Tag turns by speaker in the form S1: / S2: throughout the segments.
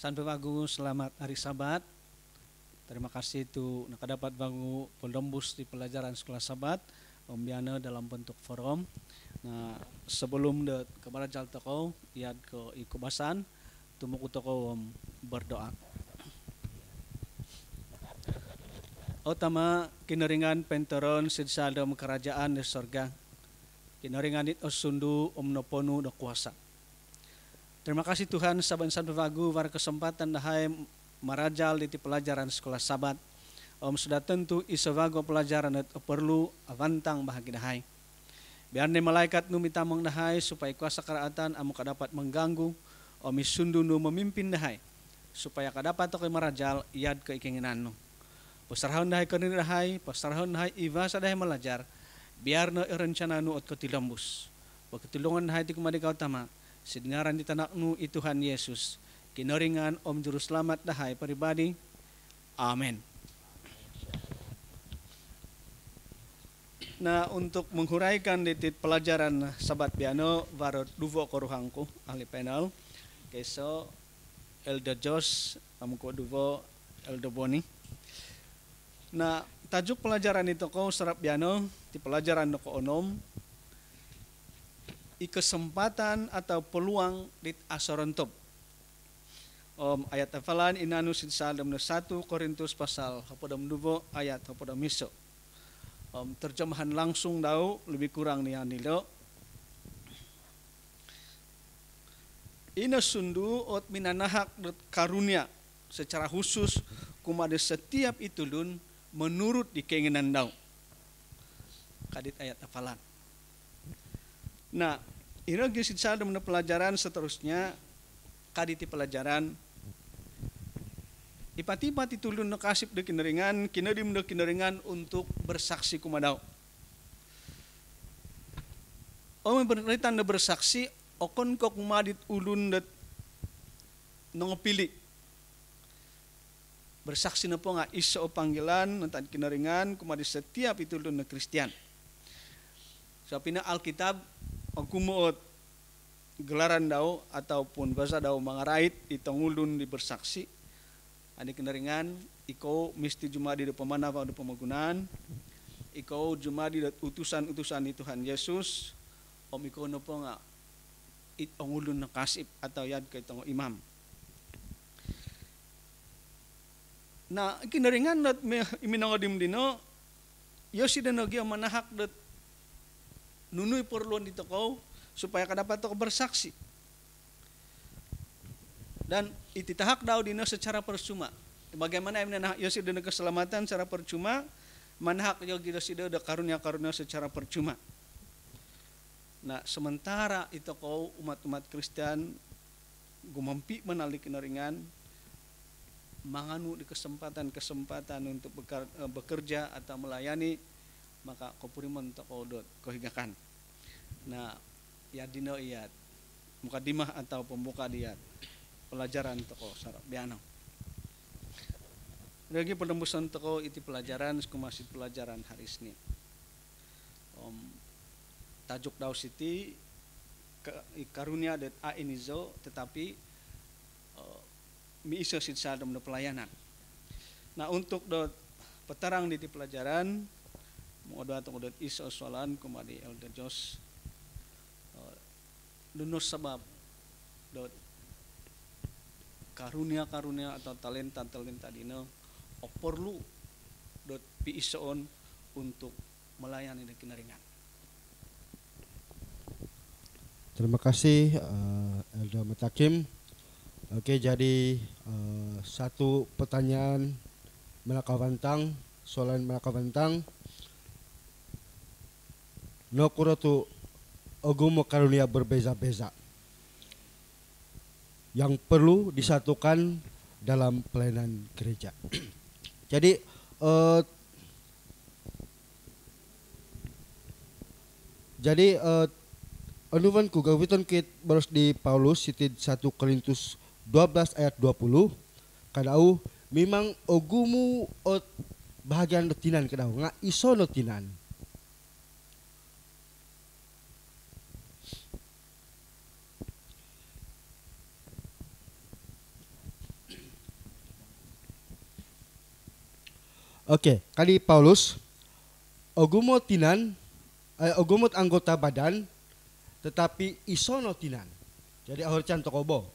S1: Sampai Wagu, selamat hari Sabat. Terima kasih itu dapat Wagu Poldombus di pelajaran sekolah Sabat Om Biana dalam bentuk forum. Nah, sebelum kebarajal toko iad ke ikubasan tumuku toko Om berdoa. Utama kinaringan penteron sidsadom kerajaan di sorga. Kinaringan it osundu Om noponu do kuasa. Terima kasih Tuhan saban-saban Wagu war kesempatan dahai marajal di pelajaran sekolah Sabat. Om sudah tentu isa Wagu pelajaran et perlu avantang bahagi dahai. Biar ne malaikat nu mitamang dahai supaya kuasa keraatan amu kadapat mengganggu. Om isundu nu memimpin dahai supaya kadapat toke marajal iad ke ikinginan nu. Pasarahon dahai kenir dahai, pasarahon dahai ibasa dahai melajar. Biar no rencana nu ot ketilambus. Baketulungan dahai ti kumadika utama. Sidingaran di tanak nu Tuhan Yesus. Kinaringan Om Juru Selamat dahai pribadi. Amin. Nah, untuk menghuraikan di pelajaran Sabat Biano varot duvo koruhangku ahli panel. Keso Elder Jos amko duvo Elder Boni. Nah, tajuk pelajaran itu ko serap Biano di pelajaran ko onom kesempatan atau peluang di asorontob. Ayat hafalan inanu sidsadam 1 Korintus pasal hapodam duvo ayat hapodam miso. Terjemahan langsung dau lebih kurang nih anilo. Ina sundu ot minanahak karunia secara khusus kumade setiap itulun menurut di keinginan dau. Kadit ayat hafalan. Nah, iragi sidsadam pelajaran seterusnya kaditi pelajaran ipati-pati tulun no kasip de kineringan kinadim de kineringan untuk bersaksi kumadau. Om berkaitan de bersaksi okon kok madit ulun det nongopili. Bersaksi na po nga isa o panggilan nantan kineringan kumadi setiap itulun na Kristian. So pina Alkitab kumuot gelaran daw ataupun bahasa daw mga rait itong ulun di bersaksi. Ani kinaringan ikaw misti jumadi do pamanaw do pamagunan. Ikaw jumadi do utusan-utusan ni Tuhan Yesus. Om ikaw no po nga itong ulun na kasip atau yad kay itong imam. Na kinaringan dat iminangodim dino yosi na nagyo manahak dat nunuy perluan dito ko supaya kadapat ko bersaksi. Dan ititahak daw dino secara percuma. Bagaimana imna yosi dino keselamatan secara percuma, manahak yosi dino karunia-karunia secara percuma. Nah, sementara itu ko umat-umat Kristen gumampi menali kinaringan manganu di kesempatan-kesempatan untuk bekerja atau melayani maka kopuriman toko dot kohigakan. Nah, ya dino iat mukadimah atau pembuka diat pelajaran toko sarap biano. Lagi penembusan toko itu pelajaran masih pelajaran hari Senin. Tajuk daw siti karunia det a inizo tetapi mi iso sidsadom do pelayanan. Nah, untuk dot petarang di pelajaran mengodat iso soalan kumadi Elder Jos dunus sebab dot karunia-karunia atau talenta-talenta dino perlu dot pi isoon untuk melayani di kinaringan.
S2: Terima kasih Elder Metakim. Oke, jadi satu pertanyaan Melakawantang, soalan Melakawantang. No kurotu agama karunia berbeza-beza yang perlu disatukan dalam pelayanan gereja. Jadi anuvan ku gawiton kit baros di Paulus sitid 1 Korintus 12 ayat 20 kadau memang ogumu ot bahagian notinan kadau nga iso notinan. Oke, kali Paulus ogumot tinan ogumot anggota badan tetapi isono tinan. Jadi ahor can toko bo.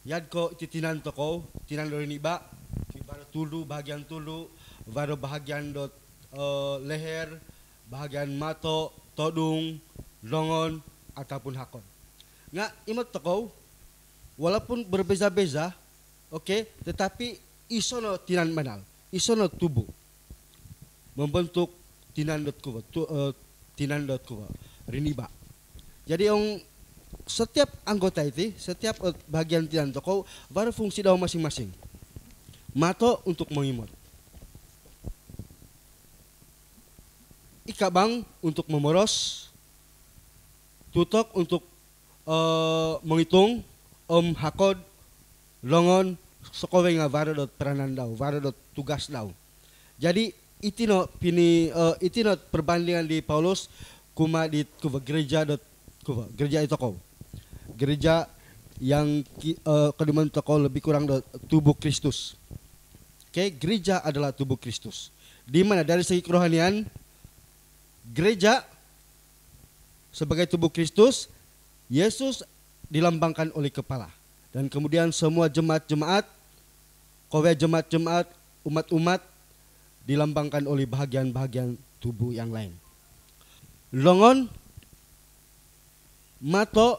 S2: Yad ko titinan toko, tinan do niba, kibaro tulu bahagian tulu, baro bahagian dot leher, bahagian mato, todung, longon ataupun hakon. Nga imot toko walaupun berbeza-beza, oke, tetapi isono tinan manal, isono tubuh membentuk tinan.kuwa riniba. Jadi setiap anggota itu, setiap bagian tinan toko baru fungsi daun masing-masing. Mato untuk mengimut, ikabang untuk memeros, tutok untuk menghitung, hakod, longon, sokowe nga baru dot peranan daw, baru dot tugas daw. Jadi itino perbandingan di Paulus kuma di gereja itu kau. Gereja yang kediman toko lebih kurang tubuh Kristus. Oke, gereja adalah tubuh Kristus. Di mana dari segi kerohanian gereja sebagai tubuh Kristus, Yesus dilambangkan oleh kepala. Dan kemudian semua jemaat-jemaat, jemaat-jemaat, umat-umat dilambangkan oleh bahagian-bahagian tubuh yang lain. Longon, mato,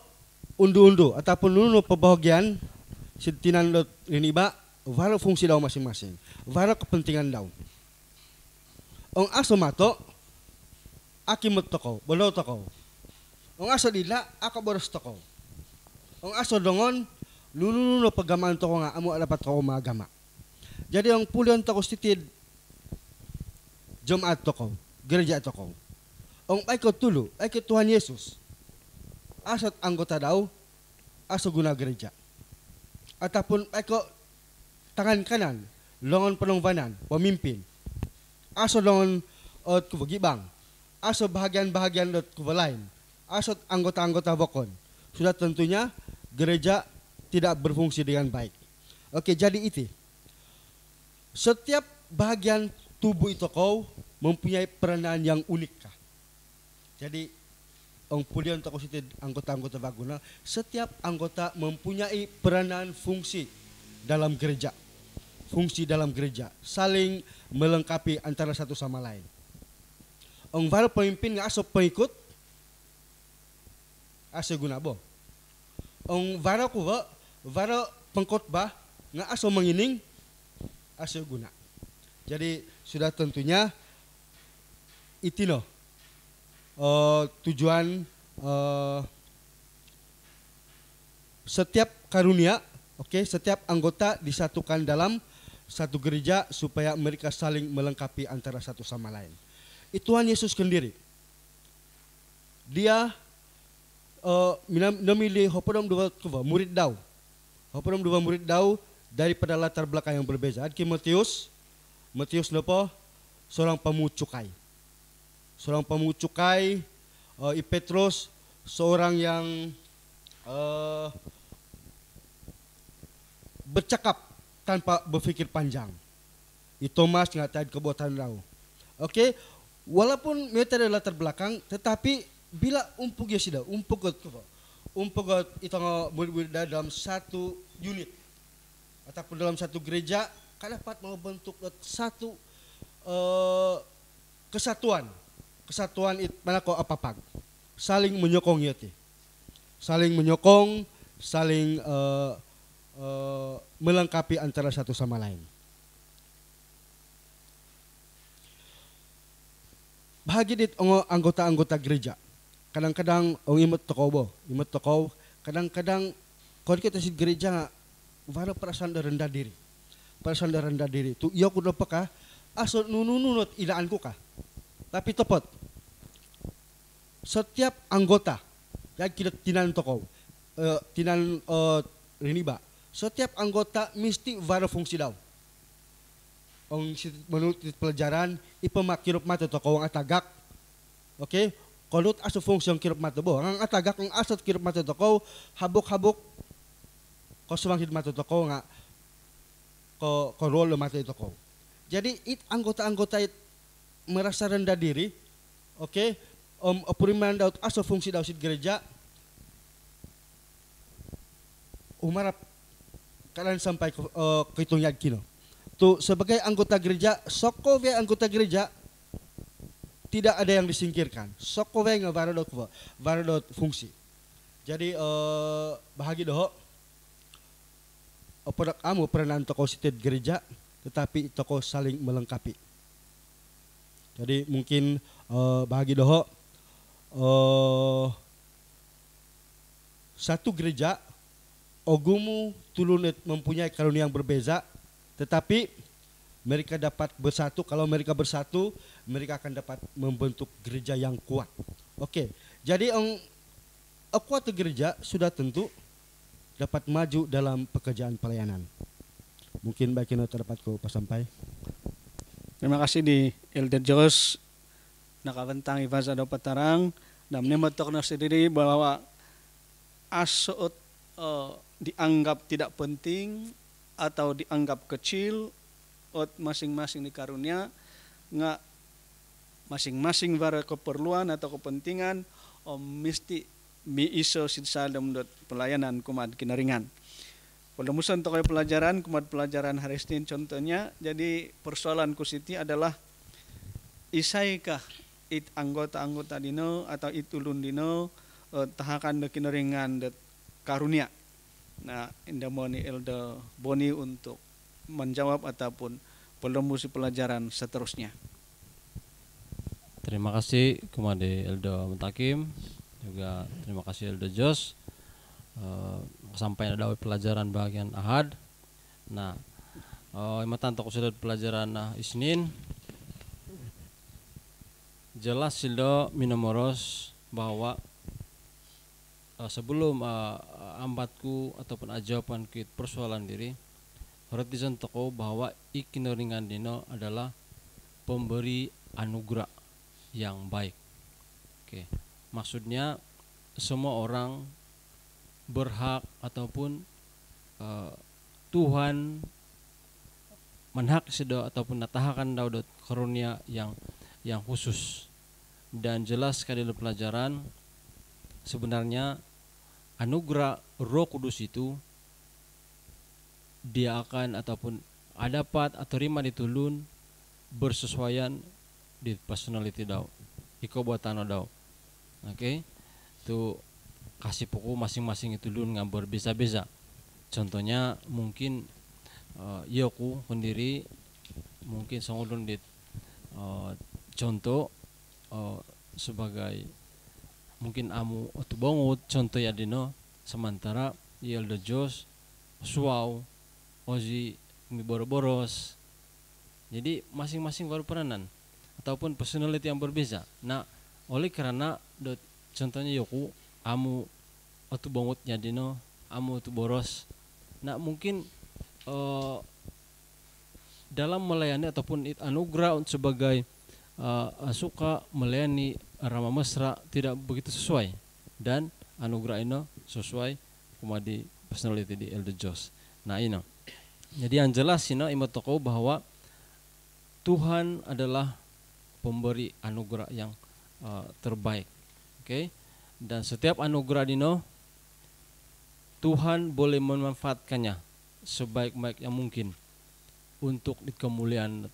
S2: undu-undu ataupun nunu pebahagian sitinan dot riniba, varo fungsi daw masing-masing, varo kepentingan daw. Ong aso mato, akimot toko, bolo toko. Ong aso dila, ako boros toko. Ong aso dongon, nunu pagamaan toko nga, amo dapat toko magama. Jadi ang pulion toko sitid, jemaat toko, gereja toko. Ong ay ko tulo, ay ko Tuhan Yesus. Asat anggota daw, aso guna gereja. Ataupun ay ko tangan kanan, longon penongbanan, pemimpin. Aso longon ot kubagibang. Aso bahagian-bahagian ot kubalain. Aso anggota-anggota bokon. Sudah tentunya gereja tidak berfungsi dengan baik. Oke, jadi itu. Setiap bahagian tubuh itu kau mempunyai peranan yang unik kah? Jadi pulian toko situ anggota-anggota baguna, setiap anggota mempunyai peranan fungsi dalam gereja. Fungsi dalam gereja, saling melengkapi antara satu sama lain. Varo pemimpin nga aso pengikut, aso guna bo. Varo kuwa, varo pengkhotbah nga aso mengining, aso guna. Jadi sudah tentunya itino tujuan setiap karunia, setiap anggota disatukan dalam satu gereja supaya mereka saling melengkapi antara satu sama lain. Tuhan Yesus sendiri, dia memilih murid daw daripada latar belakang yang berbeza. Matius nopo seorang pemucukai. Petrus seorang yang bercakap tanpa berpikir panjang. Thomas ngatain kebuatan raw. Walaupun mereka ada latar belakang, tetapi bila umpuk itu murid-murid dalam satu unit ataupun dalam satu gereja, kan dapat membentuk satu kesatuan mana kau apa-apa, saling menyokong saling menyokong, saling melengkapi antara satu sama lain. Bahagia dit anggota-anggota gereja. Kadang-kadang imut toko, kadang-kadang kalau kita si gereja nga, wala perasaan rendah diri. Tu iya kuno pa ka, aso nunununot ilaan ko ka. Tapi topot. Setiap anggota yang kita riniba. Setiap anggota mesti wala fungsi daw. Menurut pelajaran ipamakirop mata toko ang atagak. Kalau aso fungsi ang kirop mata bo, ang atagak ang asot kirop mata toko habok-habok ko sumangkit mata toko nga ko rolo mata toko. Jadi anggota-anggota merasa rendah diri, oke, puriman daud asal fungsi dausit gereja, umarap kalian sampai ke hitung yakin. Tuh sebagai anggota gereja, sokowe anggota gereja tidak ada yang disingkirkan. Sokowe varadot fungsi. Jadi bahagi doho, produk kamu pernah toko sitit gereja, tetapi toko saling melengkapi. Jadi mungkin bahagi doho satu gereja ogumu tulunit mempunyai karunia yang berbeza, tetapi mereka dapat bersatu. Kalau mereka bersatu, mereka akan dapat membentuk gereja yang kuat. Oke, jadi kuat gereja sudah tentu dapat maju dalam pekerjaan pelayanan. Mungkin baik yang terdapat ko pasampai.
S1: Terima kasih di Elder Jos nakabentang Ivaza do Patarang dan menemotok na sendiri bahwa asot dianggap tidak penting atau dianggap kecil ot masing-masing di karunia nga masing-masing vara keperluan atau kepentingan mesti miiso sidsadam dot pelayanan kumad kinaringan. Pelemusan tokoy pelajaran kumad pelajaran hari Senin contohnya, jadi persoalan kusiti adalah isaikah it anggota-anggota dino atau it ulun dino tahakan de kinaringan dot karunia. Nah, indamoni Elder Boni untuk menjawab ataupun pelemusi pelajaran seterusnya.
S3: Terima kasih kepada Elder Mutakim, juga terima kasih Elder Jos. Sampai ada pelajaran bagian Ahad. Nah, imatan toko sudah pelajaran Isnin. Jelas sildo minomoros bahwa sebelum ambatku ataupun ajawaban ke persoalan diri, harus toko bahwa ikinoringan dino adalah pemberi anugerah yang baik. Oke, maksudnya semua orang berhak ataupun Tuhan menhak sedo ataupun natahakan daudot karunia yang khusus. Dan jelas sekali dalam pelajaran sebenarnya anugerah Roh Kudus itu dia akan ataupun dapat atau terima ditulun bersesuaian di personality daw, iko buatan daw. Oke, itu kasih pokok masing-masing itu dulu nggak berbeza-beza. Contohnya mungkin yoku sendiri mungkin sangulun di contoh sebagai mungkin amu atau bangut contoh ya dino, sementara Elder Jos suau ozi mi boros. Jadi masing-masing baru peranan ataupun personality yang berbeza. Nah, oleh karena contohnya yoku amu atau bangutnya dino, amu atau boros. Nah, mungkin dalam melayani ataupun anugerah sebagai suka melayani rama mesra tidak begitu sesuai, dan anugerah ini sesuai kumadi personality di Elder Jos. Nah ini, jadi yang jelas ini imut toko bahwa Tuhan adalah pemberi anugerah yang terbaik. Oke, dan setiap anugerah dino Tuhan boleh memanfaatkannya sebaik-baik yang mungkin untuk kemuliaan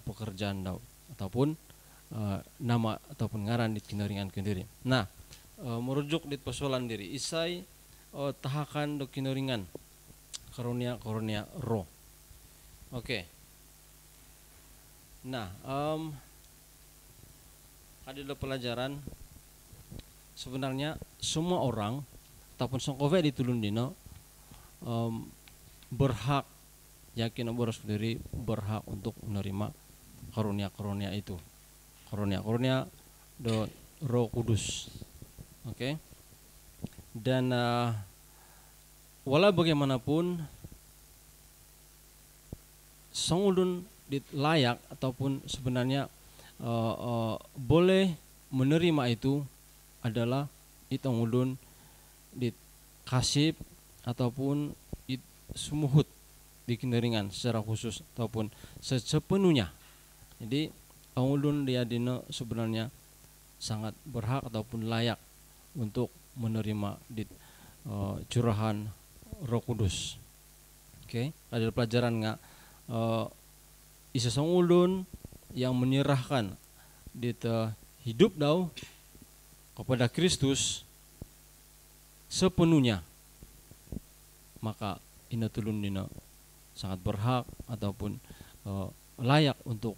S3: pekerjaan dau ataupun nama ataupun ngaran di kinaringan kendiri. Nah, merujuk di persoalan diri isai tahakan do kinaringan karunia roh. Oke. Nah, ada do pelajaran sebenarnya semua orang ataupun sangkove ditulun dino berhak, yakin boros sendiri berhak untuk menerima karunia-karunia itu, karunia do Roh Kudus. Oke. Dan wala bagaimanapun sangulun layak ataupun sebenarnya boleh menerima itu adalah itong ulun dikasih ataupun sumuhut dikineringan secara khusus ataupun sepenuhnya. Jadi ulun dia dino sebenarnya sangat berhak ataupun layak untuk menerima di curahan Roh Kudus. Oke, ada pelajaran nggak isa sang ulun yang menyerahkan di hidup dau kepada Kristus sepenuhnya, maka ina tulun dina sangat berhak ataupun layak untuk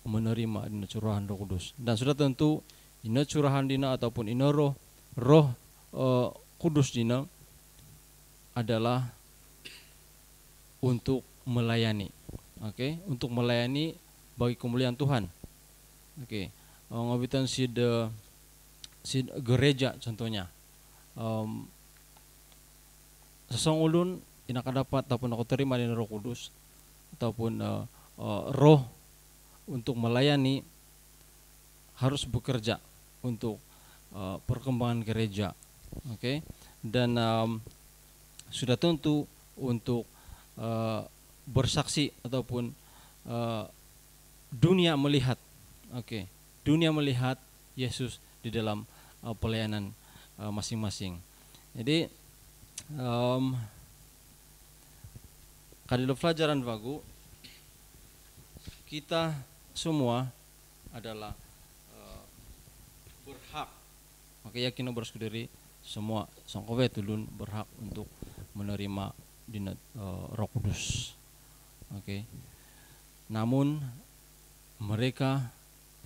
S3: menerima dina curahan Roh Kudus. Dan sudah tentu ina curahan dina ataupun ina roh kudus dina adalah untuk melayani. Oke, untuk melayani bagi kemuliaan Tuhan. Oke, ngabitan si gereja contohnya. Sesong ulun ina dapat ataupun aku terima dari Roh Kudus ataupun roh untuk melayani harus bekerja untuk perkembangan gereja. Oke, dan sudah tentu untuk bersaksi ataupun dunia melihat, dunia melihat Yesus di dalam pelayanan masing-masing. Jadi kadilo pelajaran bagu, kita semua adalah berhak. Yakin bersudari semua sangkowe tulun berhak untuk menerima dina Roh Kudus. Namun mereka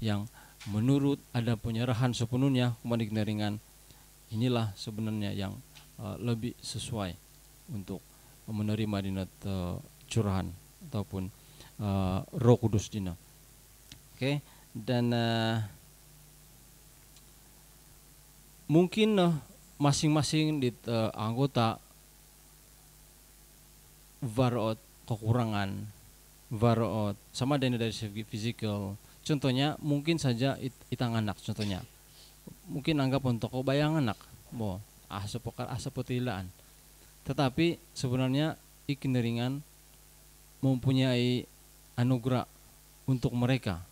S3: yang menurut ada penyerahan sepenuhnya kepada kineringan, inilah sebenarnya yang lebih sesuai untuk menerima dina curahan ataupun Roh Kudus dina. Dan mungkin masing-masing di anggota varot kekurangan, varot sama dengan dari segi fisikal. Contohnya mungkin saja itang anak, contohnya mungkin anggap untuk kau bayang anak, asa petilaan. Tetapi sebenarnya ikineringan mempunyai anugerah untuk mereka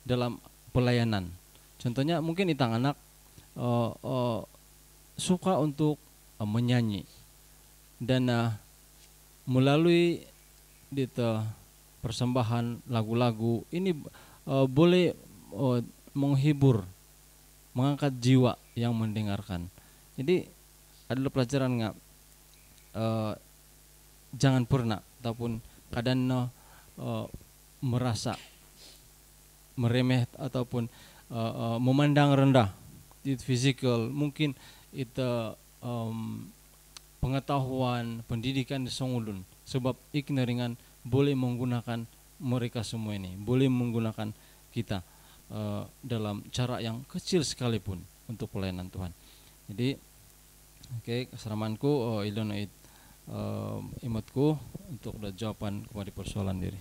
S3: dalam pelayanan. Contohnya mungkin itang anak suka untuk menyanyi dan melalui persembahan lagu-lagu ini boleh menghibur, mengangkat jiwa yang mendengarkan. Jadi adalah pelajaran nggak jangan pernah ataupun kadang merasa meremeh ataupun memandang rendah itu fisikal, mungkin itu pengetahuan pendidikan di songulun, sebab ikneringan boleh menggunakan mereka semua ini, boleh menggunakan kita dalam cara yang kecil sekalipun untuk pelayanan Tuhan. Jadi keseramanku ilon imatku untuk jawaban kepada persoalan diri.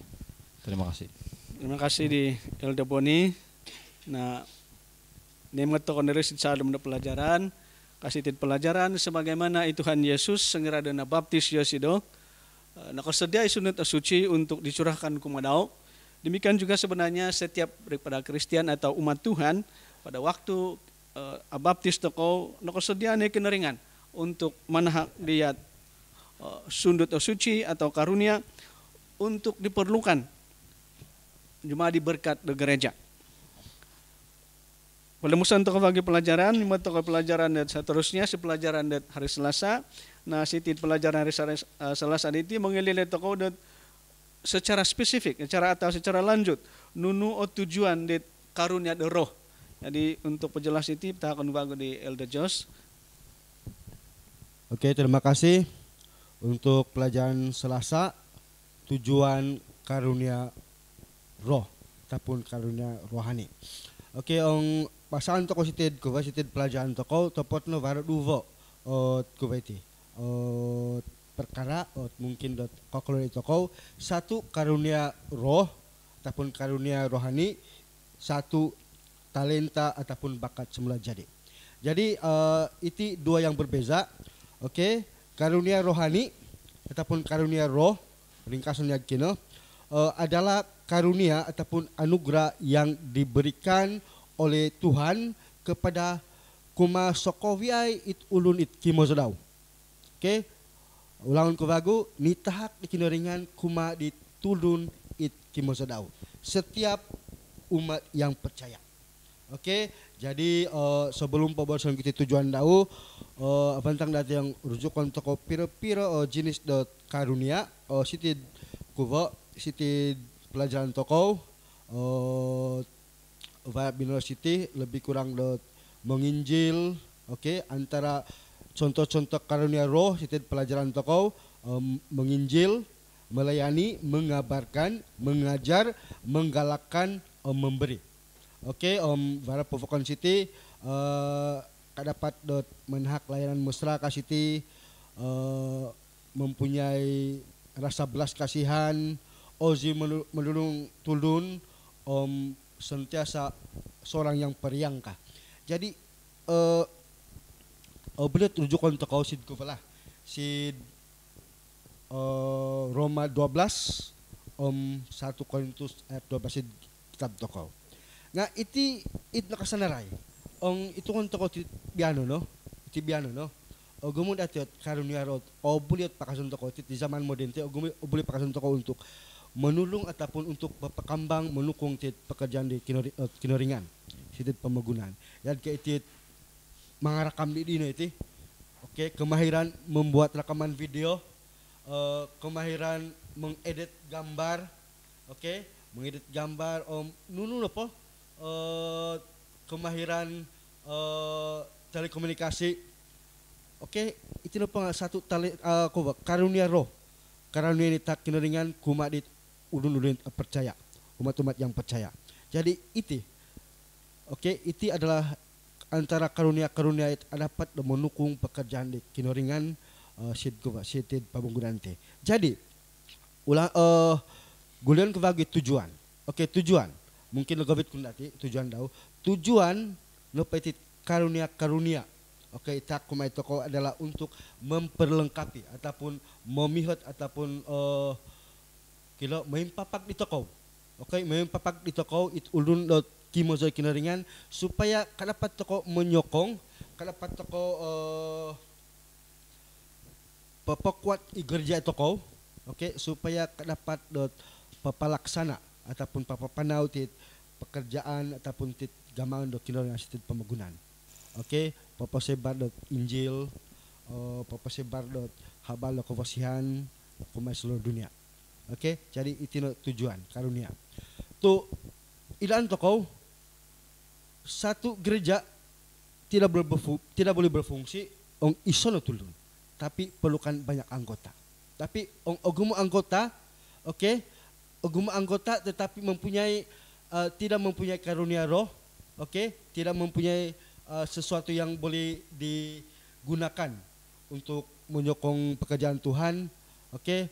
S3: Terima kasih.
S1: Terima kasih di Elda Boni. Nah, nemat to kondere dalam pelajaran, kasih pelajaran sebagaimana Tuhan Yesus sengira dana baptis Yosido nakasedia isunut suci untuk dicurahkan kumadau. Demikian juga sebenarnya setiap daripada Kristen atau umat Tuhan pada waktu baptis toko nakasedia keneringan untuk manahak lihat sundut suci atau karunia untuk diperlukan cuma diberkat di gereja. Pelemusan toko bagi pelajaran, lima toko pelajaran dan seterusnya sepelajaran dan hari Selasa. Nah, sitit pelajaran hari Selasa itu mengelilai toko dan secara spesifik, secara lanjut, nunu tujuan di karunia de roh. Jadi untuk penjelas itu kita akan bagus di Elder Jos.
S2: Oke, terima kasih untuk pelajaran Selasa, tujuan karunia roh ataupun karunia rohani. Oke, pasangan toko sitid pelajaran toko topot no baru duvo kubeti perkara mungkin kokolo itu toko satu karunia roh ataupun karunia rohani, satu talenta ataupun bakat semula jadi. Jadi itu dua yang berbeza. Oke, karunia rohani ataupun karunia roh ringkasannya kino adalah karunia ataupun anugerah yang diberikan oleh Tuhan kepada kuma sokowiai it ulun it kimozodau. Oke, ulangan kebagu nitahak di kinoringan kuma ditulun it kimozodau. Setiap umat yang percaya. Oke, jadi sebelum pembahasan kita tujuan dau, bantang dati yang rujukan toko pira-pira jenis dot karunia, siti kuvo, siti pelajaran toko, Vibe University lebih kurang dot menginjil, oke, antara contoh-contoh karunia roh, siti pelajaran toko, menginjil, melayani, mengabarkan, mengajar, menggalakkan, memberi. Oke, para pokok Siti dapat dot menhak layanan mesra ka Siti mempunyai rasa belas kasihan, ozi menulung tulun, sentiasa seorang yang periang kah. Jadi belit rujukan toko sid kufalah sid Roma 12 1 Korintus ayat 12 sid kitab toko. Nga iti nakasanaray. Ito kung toko biano no. Iti biano no. O gumud atiot karunia rod o buliot pakasun toko di zaman modern te o buliot pakasun toko untuk menulung ataupun untuk pekambang menukung tit pekerjaan di kinoringan sitit pemagunaan. Dan ke itit mangarakam di dino iti. Oke, kemahiran membuat rekaman video, kemahiran mengedit gambar, oke, mengedit gambar, nunu apa? Kemahiran telekomunikasi, oke, itu apa satu karunia roh, karunia ini tak kinoringan kumadit ulun-ulun percaya, umat-umat yang percaya. Jadi itu, oke, itu adalah antara karunia-karunia itu dapat menukung pekerjaan di kinoringan sidid pabunggunan te. Jadi ulang gulian kebagi tujuan. Oke, tujuan. Mungkin legobit kundati tujuan dau. Tujuan lepetit karunia-karunia. Oke, tak kumai toko adalah untuk memperlengkapi ataupun memihot ataupun kilo memimpapak di toko. Oke, memimpapak di toko it ulun kimozoy kinaringan supaya kadapat toko menyokong, kadapat toko papakuat igerja toko, oke, supaya kadapat dot papalaksana ataupun papapanau tit pekerjaan ataupun tit gamangan dot kinaringan tit pemagunan. Oke, papasebar dot Injil, papasebar dot habal kewasihan kumai seluruh dunia. Oke, jadi itu tujuan karunia. Tu ilan toko satu gereja tidak boleh berfungsi isono tulun, tapi perlukan banyak anggota. Tapi ogumu anggota, oke, ogumu anggota tetapi tidak mempunyai karunia roh, oke, tidak mempunyai sesuatu yang boleh digunakan untuk menyokong pekerjaan Tuhan, oke,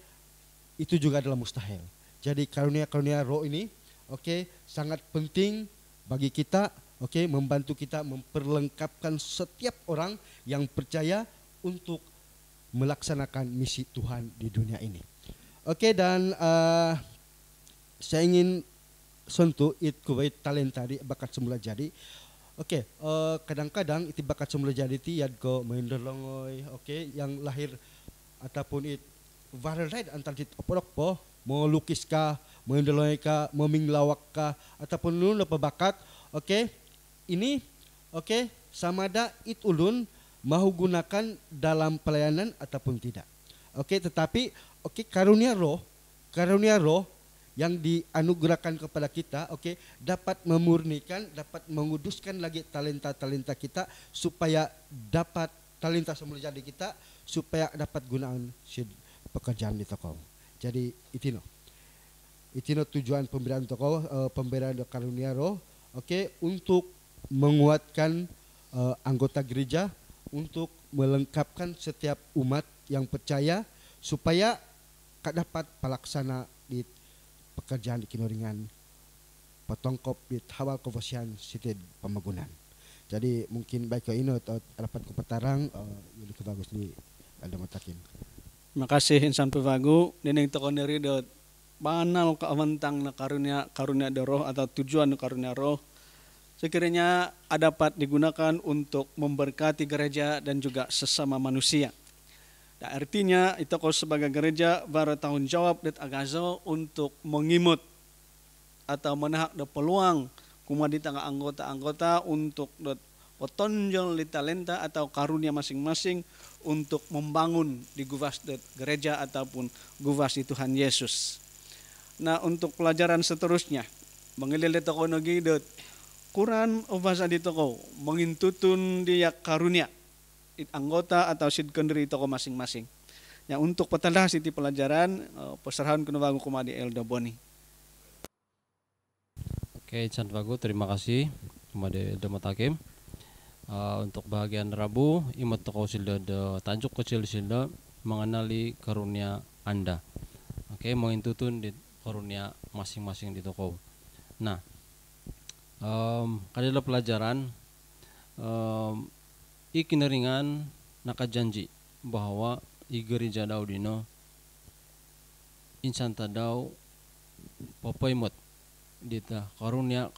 S2: itu juga adalah mustahil. Jadi karunia-karunia roh ini, oke, sangat penting bagi kita, oke, membantu kita memperlengkapkan setiap orang yang percaya untuk melaksanakan misi Tuhan di dunia ini. Oke, dan saya ingin sentuh itu talenta di bakat semula jadi. Oke, kadang-kadang itu bakat semula jadi itu yad ko menderlongoy, oke, yang lahir ataupun it viral ride antar it opolok po, mau lukis ka, menderlongoy ka, meminglawak ka, ataupun nun apa bakat, oke, ini, oke, samada it ulun mau gunakan dalam pelayanan ataupun tidak. Oke, tetapi oke, karunia roh yang dianugerahkan kepada kita, oke, dapat memurnikan, dapat menguduskan lagi talenta-talenta kita supaya dapat talenta semula jadi kita supaya dapat gunaan pekerjaan di toko. Jadi itu tujuan pemberian toko, pemberian karunia roh, oke, untuk menguatkan anggota gereja, untuk melengkapkan setiap umat yang percaya supaya dapat pelaksana di pekerjaan di kinoringan petongkop di hawal kewasian sited pemagunan. Jadi mungkin baik ke ini atau rapat ke petarang yang bagus di ada matakin.
S1: Terima kasih insan pevagu nining tokon diri dot banal kaawantang na karunia da roh atau tujuan na karunia roh sekiranya dapat digunakan untuk memberkati gereja dan juga sesama manusia. Dan artinya itu kau sebagai gereja bertanggung jawab dan agazo untuk mengimut atau menahak da peluang kuma di tengah anggota-anggota untuk otonjol di talenta atau karunia masing-masing untuk membangun di guvas gereja ataupun guvas di Tuhan Yesus. Nah, untuk pelajaran seterusnya mengilil toko nagidot Quran bahasa di toko mengintutun dia karunia anggota atau sidkendri toko masing-masing. Ya, untuk petalah siti pelajaran peserahan kunawagu kumadi Elda Boni.
S3: Oke, Chan Vagu, terima kasih kepada Elda Matakim. Untuk bagian Rabu, imat toko silda de tanjuk kecil silda mengenali karunia Anda. Oke, mengintutun di karunia masing-masing di toko. Nah, kadalah pelajaran ikineringan naka janji bahwa i gereja Daudino insan tadau papaimot dita karunia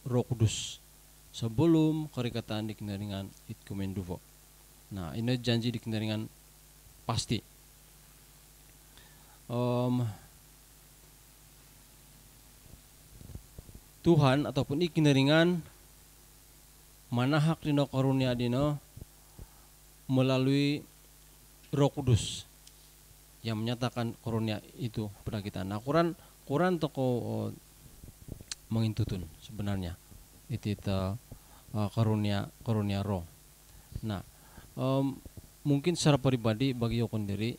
S3: Roh Kudus sebelum kerikatan di kineringan itkumenduvo. Nah, ini janji di kineringan pasti. Tuhan ataupun ikineringan manahak dino karunia dino melalui Roh Kudus yang menyatakan karunia itu kepada kita. Nah, Quran toko mengintutun sebenarnya itu karunia roh. Nah, mungkin secara pribadi bagi yo sendiri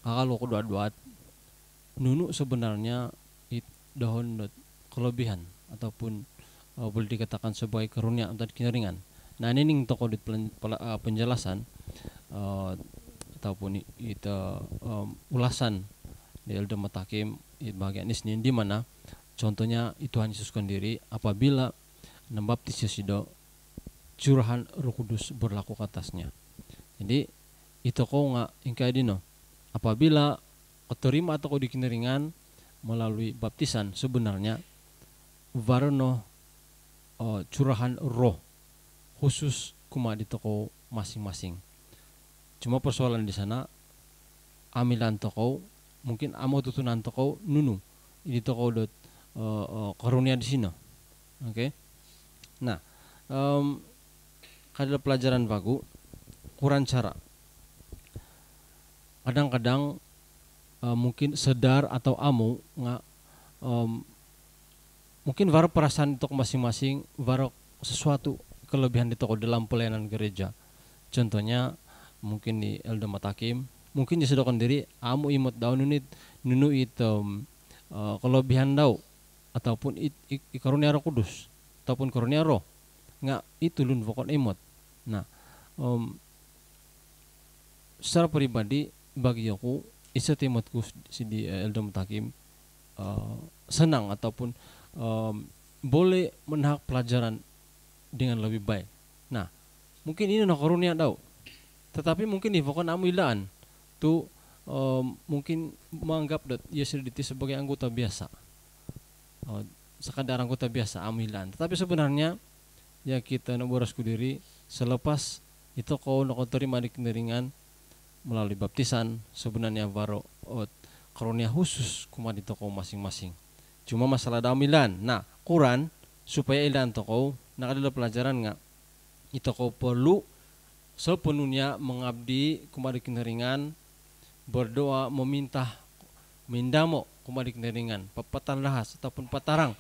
S3: kalau doa nunu sebenarnya dahon kelebihan ataupun boleh dikatakan sebagai karunia untuk kineringan. Nah, ini toko di penjelasan ataupun itu ulasan di Elda Matakim bagian ini di mana contohnya Tuhan Yesus sendiri apabila membaptis Yesus curahan Roh Kudus berlaku ke atasnya. Jadi itu kau nggak ingkai dino apabila kau terima atau kau dikineringan melalui baptisan sebenarnya varno curahan roh khusus kuma di toko masing-masing. Cuma persoalan di sana amilan toko mungkin amo tutunan toko nunu ini toko dot karunia di sini. Oke. Nah, kadalah pelajaran bagu kurang cara. Kadang-kadang mungkin sedar atau amo nggak mungkin baru perasaan untuk masing-masing baru sesuatu kelebihan di toko dalam pelayanan gereja. Contohnya mungkin di Elda Matakim mungkin disedokan diri amo imut daun nunu itu kelebihan dau ataupun karunia Roh Kudus ataupun karunia roh nggak itu lun pokok imut. Nah, secara pribadi bagi aku isetimotku di Elda Matakim senang ataupun boleh menahak pelajaran dengan lebih baik. Nah, mungkin ini karunia dau. Tetapi mungkin di pokok amilan tu mungkin menganggap Yesus sebagai anggota biasa. Sekadar anggota biasa amilan. Tetapi sebenarnya ya kita naborasku diri selepas itu kau terima di kineringan melalui baptisan sebenarnya baru karunia khusus kuma di toko masing-masing. Cuma masalah damilan. Nah, Quran supaya ilan toko nak ada pelajaran nggak? Itu kau perlu sepenuhnya mengabdi kuma di kineringan berdoa meminta mindamo kuma di kineringan papatan lahas ataupun patarang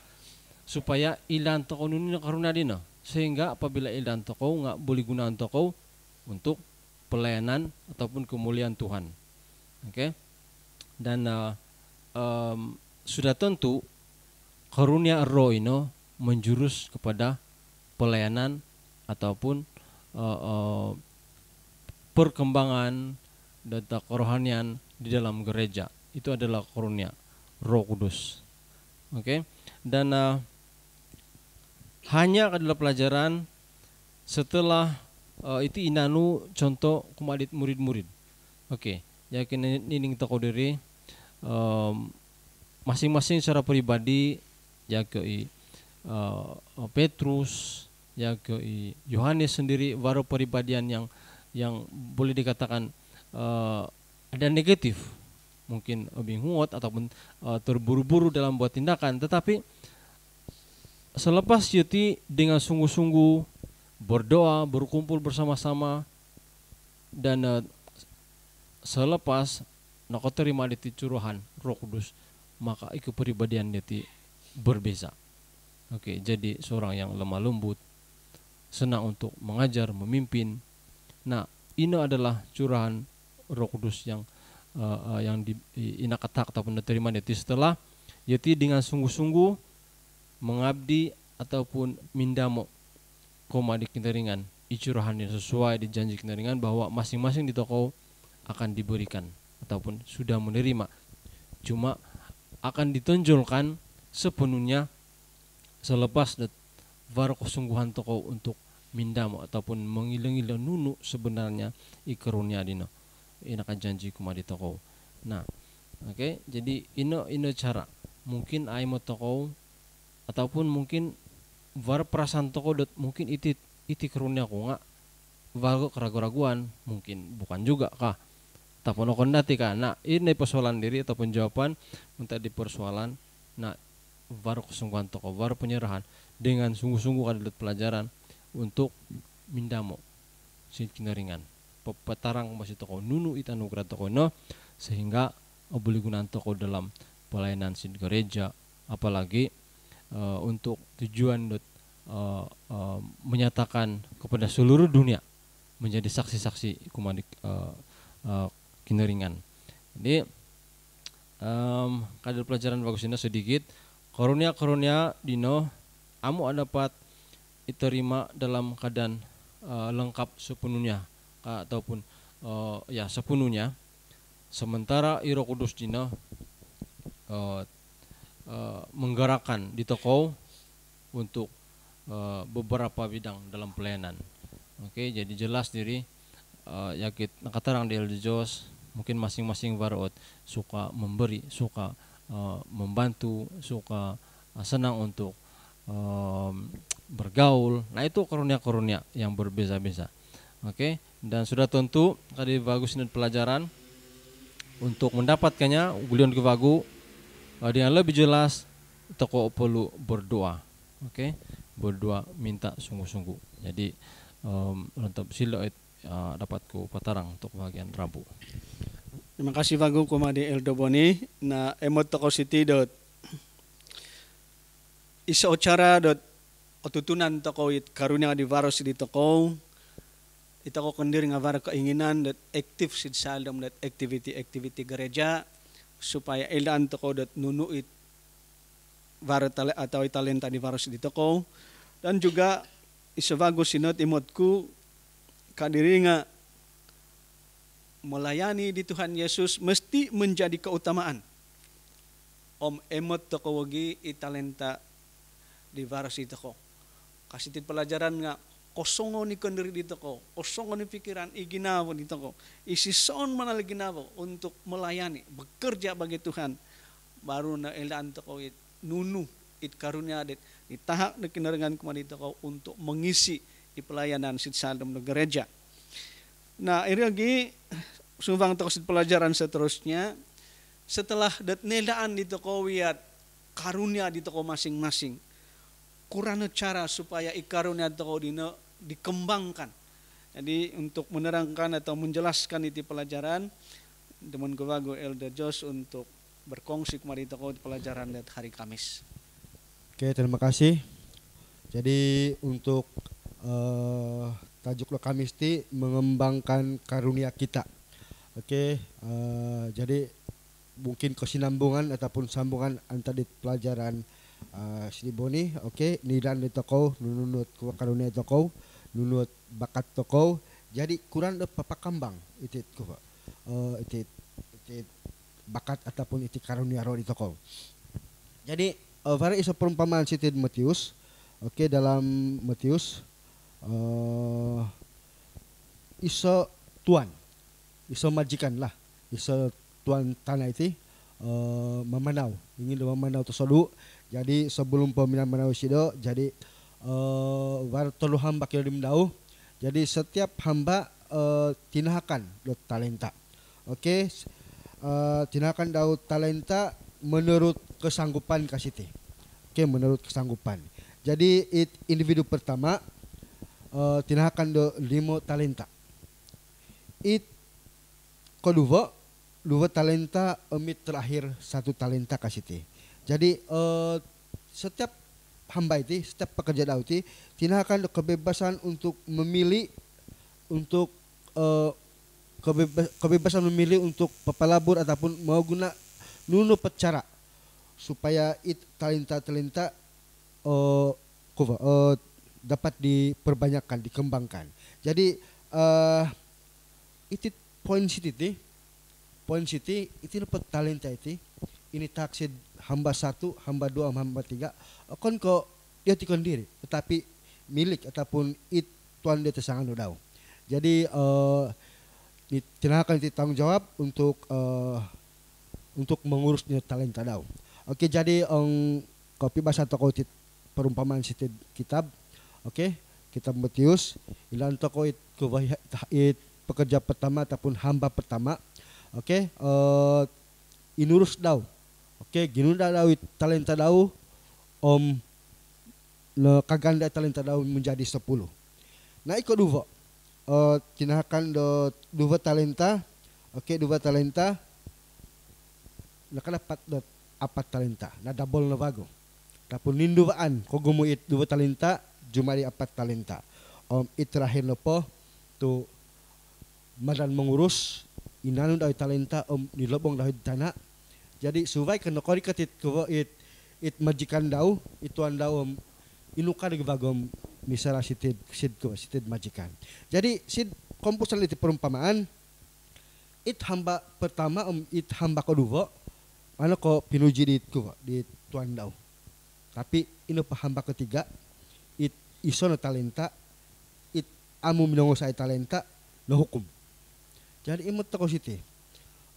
S3: supaya ilan toko nuni karunia dina sehingga apabila ilan toko nggak boleh gunaan toko untuk pelayanan ataupun kemuliaan Tuhan. Oke. Dan sudah tentu karunia roh ini menjurus kepada pelayanan ataupun perkembangan data kerohanian di dalam gereja. Itu adalah karunia Roh Kudus. Oke. Dan hanya adalah pelajaran setelah itu inanu contoh kumadit murid-murid. Oke. yakin nining toko diri masing-masing secara pribadi yakoi Petrus, yakoi Yohanes sendiri baru pribadian yang boleh dikatakan ada negatif, mungkin bingungot ataupun terburu-buru dalam buat tindakan, tetapi selepas yuti dengan sungguh-sungguh berdoa, berkumpul bersama-sama, dan selepas nako terima diti curuhan Roh Kudus, maka kepribadian diti berbeza. Oke, jadi seorang yang lemah lembut, senang untuk mengajar, memimpin. Nah, ini adalah curahan Roh Kudus yang inakatak ataupun diterima diti setelah yaitu dengan sungguh-sungguh mengabdi ataupun mindamo koma di kintaringan icurahan yang sesuai dijanji kintaringan bahwa masing-masing di toko akan diberikan ataupun sudah menerima, cuma akan ditonjolkan sepenuhnya selepas baru kesungguhan toko untuk mindamo ataupun mengilang-ilang nunu sebenarnya ikarunia dino inakan janji kuma di toko. Nah, oke, jadi ino cara mungkin aimo toko ataupun mungkin var perasaan toko mungkin iti karunia ko nga vago keraguan mungkin bukan juga kah tapi nokon dati ka. Nah, ini persoalan diri ataupun jawaban minta di persoalan. Nah, var kesungguhan toko, var penyerahan dengan sungguh-sungguh kada pelajaran untuk mindamo sin kinaringan petarang masih toko nunu ita nugra toko no, sehingga boleh gunakan toko dalam pelayanan sin gereja, apalagi untuk tujuan menyatakan kepada seluruh dunia menjadi saksi-saksi kumadik kinaringan. Jadi kadar pelajaran bagus ini sedikit karunia dino amu dapat diterima dalam keadaan lengkap sepenuhnya ataupun ya sepenuhnya, sementara Roh Kudus dino menggerakkan di toko untuk beberapa bidang dalam pelayanan. Oke, jadi jelas diri yakit nakatarang di Jos mungkin masing-masing varot suka memberi, suka membantu, suka senang untuk bergaul. Nah, itu karunia-karunia yang berbeza-beza. Oke, dan sudah tentu tadi bagus ini pelajaran untuk mendapatkannya gulion ke vagu dengan lebih jelas toko perlu berdoa. Oke, berdoa minta sungguh-sungguh. Jadi untuk sila dapat ku patarang untuk bagian Rabu.
S1: Terima kasih Vagu kumadi Eldo Boni na emot toko city dot isa ocara dot otutunan toko it karunia di varos di toko ita ko kendir nga vara keinginan dat aktif sid saldam dat activity gereja supaya elan toko dat nunuit vara atau talenta di varos di toko, dan juga isavago sinot imotku kadiri nga melayani di Tuhan Yesus mesti menjadi keutamaan. Om emot toko wagi italenta di varos di toko. Kasih pelajaran nga kosongo ni kendiri dito ko, kosongo ni pikiran iginawa dito ko, isison manal ginawa untuk melayani, bekerja bagi Tuhan, baru na elan to ko it nunu it karunia dit itahak na kinaringan ko dito ko untuk mengisi di pelayanan sit salem ng gereja. Nah, iragi sumang to sit pelajaran seterusnya setelah dat nelaan dito ko wiat karunia dito ko masing-masing. Kurang cara supaya ikarunia dito ko dino dikembangkan. Jadi untuk menerangkan atau menjelaskan itu pelajaran, teman kewago Elder Jos untuk berkongsi kemarin itu pelajaran dari hari Kamis.
S2: Oke, terima kasih. Jadi untuk tajuk Kamis ini mengembangkan karunia kita. Oke, jadi mungkin kesinambungan ataupun sambungan antara pelajaran Sri Boni, oke, nidan di toko, nunut karunia toko, nunut bakat toko, jadi kurang papakambang itu itu bakat ataupun itu karunia roh di toko. Jadi pada iso perumpamaan situ Matius, oke, dalam Matius iso tuan, iso majikan lah, iso tuan tanah itu memanau, ingin memanau tersebut. Jadi sebelum peminat manau sido, jadi war telu hamba kirim dau. Jadi setiap hamba tinahakan do talenta. Oke, tinahakan dau talenta menurut kesanggupan kasih. Oke, menurut kesanggupan. Jadi individu pertama tinahakan do 5 talenta. Kedua, 2 talenta, terakhir 1 talenta kasih. Jadi setiap hamba itu, setiap pekerja dau itu tinahakan kebebasan untuk memilih, untuk kebebasan memilih untuk papalabur ataupun mau guna nunu pecara supaya talenta dapat diperbanyakkan, dikembangkan. Jadi itu poin city itu dapat talenta itu ini taksid hamba 1, hamba 2, hamba 3 kon ko dia tikon diri tetapi milik ataupun tuan dia tesangan udau. Jadi tinahakan itu tanggung jawab untuk mengurusnya talenta dau. Oke, jadi kopi bahasa toko perumpamaan situ kitab. Oke, kitab Matius ilan toko it pekerja pertama ataupun hamba pertama. Oke, inurus dau. Oke, ginunda dau talenta dau kaganda talenta dau menjadi 10. Nah, iko dua. Tinahakan do 2 talenta. Oke, 2 talenta. Nakadapat do 4 talenta. Na double na bago. Tapos ninduaan ko gumuit 2 talenta, jumari 4 talenta. Iterahin na po to madan mengurus inanun daw talenta nilobong daw tanah. Jadi suway kano kori katit ko it majikan daw ituan daw inuka bagom misala sitid majikan. Jadi sid kompusan itu perumpamaan hamba pertama hamba kedua ano ko pinuji di tuan daw. Tapi ino pa hamba ketiga iso na talenta amu minongo sa talenta na hukum. Jadi imot ko siti.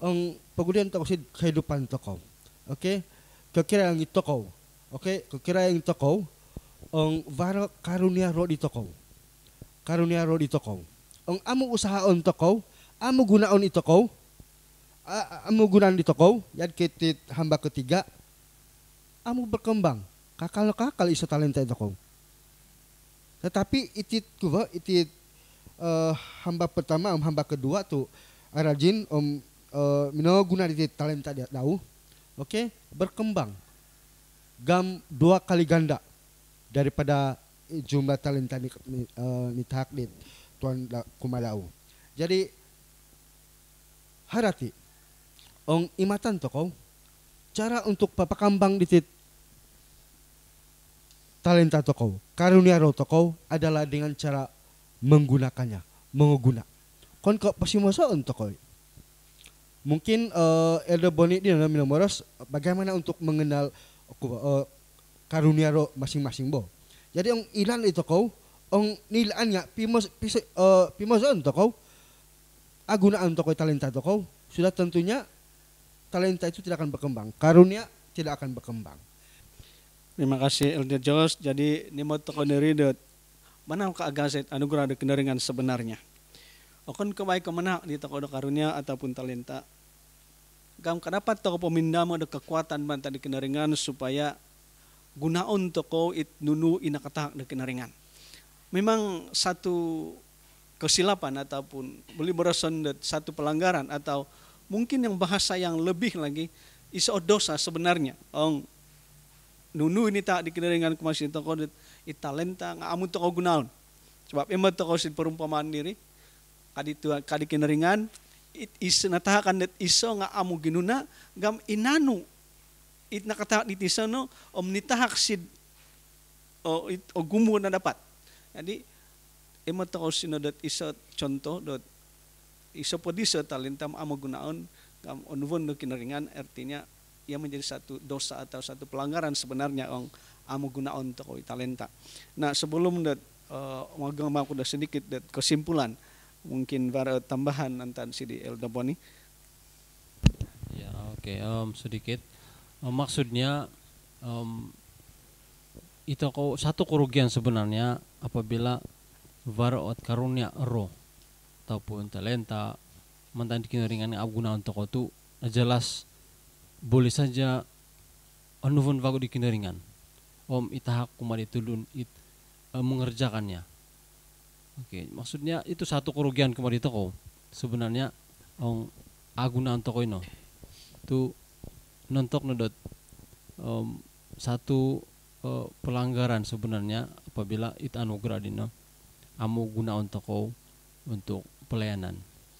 S2: Ang pagudian to si kehidupan toko. Oke? Kekira yang toko. Oke, kekira yang toko ang varo karunia ro di toko. Karunia ro di toko. Ang amu usahaon toko, amu gunaon itoko. Amu gunaon di toko, yan kitit hamba ketiga. Amu berkembang. Kakal iso talenta itoko. Tetapi itit hamba pertama, hamba kedua tuh rajin mino guna di talenta dia tahu, oke, berkembang, 2 kali ganda daripada jumlah talenta ni tahak di tuan kumalau. Jadi harati, imatan toko, cara untuk papakambang di talenta toko, karunia ro toko adalah dengan cara menggunakannya, menguguna. Kon kok pasimosoon toko. Mungkin Elder Boni dia Minomoros bagaimana untuk mengenal karunia ro masing-masing bo. Jadi ilan itu kau, nilaannya pimosoon toko, agunaan toko talenta toko, sudah tentunya talenta itu tidak akan berkembang, karunia tidak akan berkembang.
S1: Terima kasih Elder Jos. Jadi ni mo toko neridot mana ka agaset anugerah de kenaringan sebenarnya. Okon kebay kemana di toko do karunia ataupun talenta. Gam kadapat toko pemindama do kekuatan banta di kenaringan supaya gunaon toko it nunu inakatahak de kenaringan. Memang satu kesilapan ataupun boleh berason satu pelanggaran atau mungkin yang bahasa yang lebih lagi iso dosa sebenarnya. Nunu ini tak dikenaringan kumasin toko it talenta nga amun toko gunaon. Sebab emang toko sin perumpamaan diri kadi kenaringan it is natahakan det iso nga amu ginuna gam inanu it nakatahak di tisono nitahak sid o gumu na dapat. Jadi emang toko sinodat iso contoh dot iso po diso talenta amu gunaon gam onwon do kenaringan artinya ia menjadi satu dosa atau satu pelanggaran sebenarnya amu gunaon toko talenta. Nah sebelum dat magang aku dah sedikit dat kesimpulan mungkin baru tambahan antan si di Elder Boni.
S3: Oke, sedikit. Maksudnya itu satu kerugian sebenarnya apabila varo karunia roh ataupun talenta mantan dikinaringan yang guna untuk itu jelas boleh saja anuvun vago dikinaringan itahak kumari tulun mengerjakannya. Oke, maksudnya itu satu kerugian kemarin itu sebenarnya aguna untuk ini tu nontok nodot satu pelanggaran sebenarnya apabila itu anugerah dino amu guna untuk pelayanan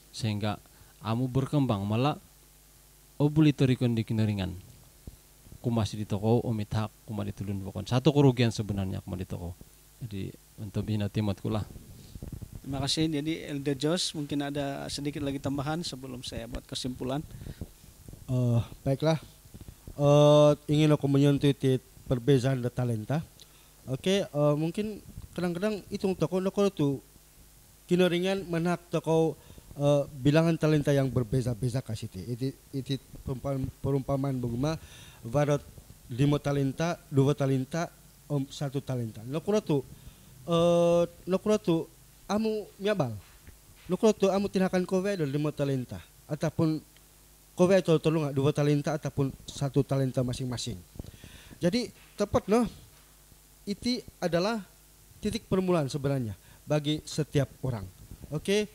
S3: sehingga amu berkembang malah obuli torikon di kinaringan kumasi di toko omithak kumadi tulun pokon satu kerugian sebenarnya kumadi toko. Jadi untuk bina timot kula.
S1: Terima kasih. Jadi Elder Jos mungkin ada sedikit lagi tambahan sebelum saya buat kesimpulan.
S2: Baiklah. Ingin aku menyentuh perbezaan talenta. Oke, mungkin kadang-kadang hitung toko tu kinaringan menak toko bilangan talenta yang berbeza-beza kasih itu perumpamaan bagaimana varot 5 talenta 2 talenta 1 talenta nokura tu amu miabal nokura tu amu tindakan kowe do 5 talenta ataupun kowe tolong 2 talenta ataupun 1 talenta masing-masing. Jadi tepat itu adalah titik permulaan sebenarnya bagi setiap orang. Oke.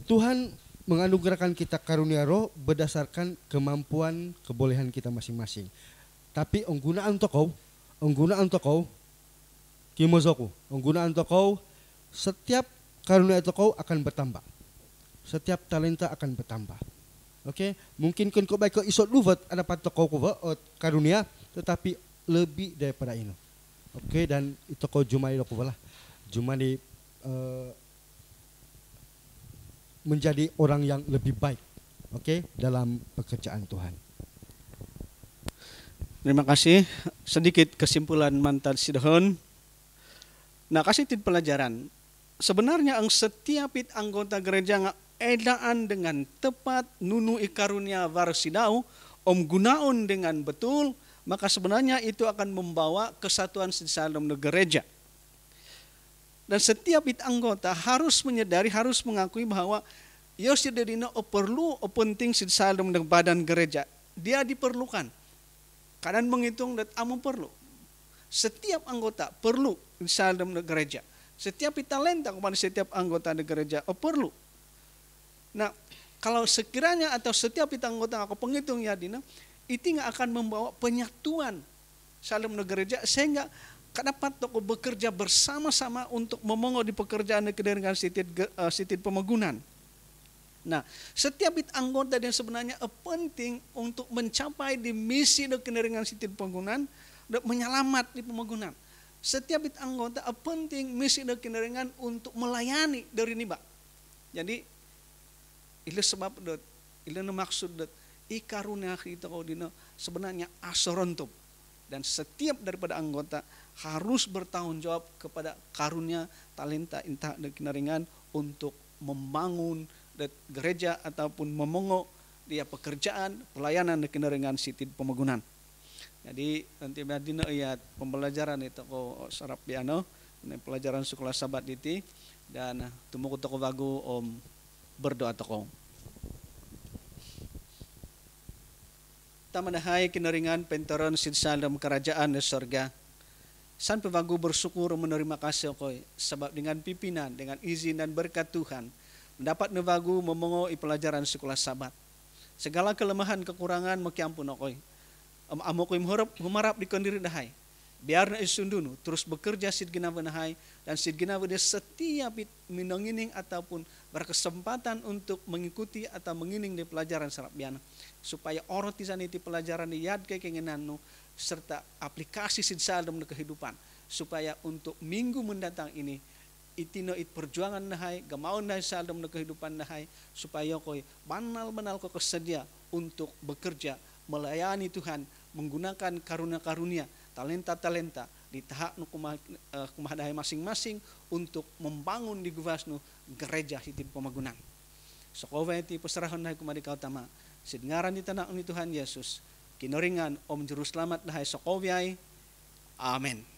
S2: Tuhan menganugerahkan kita karunia roh berdasarkan kemampuan kebolehan kita masing-masing. Tapi penggunaan tokoh kimozoku, penggunaan tokoh setiap karunia tokoh akan bertambah. Setiap talenta akan bertambah. Oke, mungkin kau baik kau isot luvat ada pat tokoh karunia tetapi lebih daripada ini. Oke, dan itu kau jumai loku lah. Jumai menjadi orang yang lebih baik, dalam pekerjaan Tuhan.
S1: Terima kasih. Sedikit kesimpulan mantan sidhon. Nah, kasih tid pelajaran. Sebenarnya setiap anggota gereja edaan dengan tepat nunu ikarunia varsidau gunaon dengan betul, maka sebenarnya itu akan membawa kesatuan di dalam gereja. Dan setiap anggota harus menyadari, harus mengakui bahwa Yosidedina perlu penting di dalam badan gereja. Dia diperlukan. Kadang menghitung dan amu perlu. Setiap anggota perlu di dalam gereja. Setiap talenta kepada setiap anggota gereja perlu. Nah, kalau sekiranya atau setiap anggota aku penghitung ya dina, itu akan membawa penyatuan dalam gereja sehingga dapat toko bekerja bersama-sama untuk memongo di pekerjaan dengan sitid pemegunan. Nah, setiap anggota yang sebenarnya penting untuk mencapai di misi dengan sitid pemegunan dan menyelamat di pemegunan. Setiap anggota penting misi dengan untuk melayani dari niba. Jadi, itu sebab itu maksud ikarunia kita kau dina sebenarnya asorontup. Dan setiap daripada anggota harus bertanggung jawab kepada karunia talenta intah dan kinaringan untuk membangun gereja ataupun memongo dia pekerjaan pelayanan dan kinaringan sitid pemegunan. Jadi nanti dina ayat pembelajaran itu ko sarap piano pelajaran sekolah sabat itu dan tumuku toko bagu berdoa toko. Tamanahay kinaringan pentoron sidsalam kerajaan di sorga. San pevagu bersyukur menerima kasih koy sebab dengan pimpinan, dengan izin dan berkat Tuhan mendapat nevagu memongo pelajaran sekolah sabat. Segala kelemahan kekurangan makiampun koy. Amo koy humarap di kondiri dahay. Biar na isundunu terus bekerja sid ginawa nahay dan sid ginawa dia setiap minangining ataupun berkesempatan untuk mengikuti atau mengining di pelajaran sarap biana supaya orang tisan itu pelajaran di yad kay kengenanu serta aplikasi dalam kehidupan supaya untuk minggu mendatang ini itino perjuangan nahai gamaon nahai dalam kehidupan nahai supaya koi banal ko kesedia untuk bekerja melayani Tuhan menggunakan karunia-karunia talenta-talenta di tahap kumahadai masing-masing untuk membangun di guvasnu gereja hitib pemagunan. Sokowe ti peserahan nahai kumadi kautama Sidngaran di tanah ni Tuhan Yesus, kinoringan om juru selamat dahay sokowyay. Amen.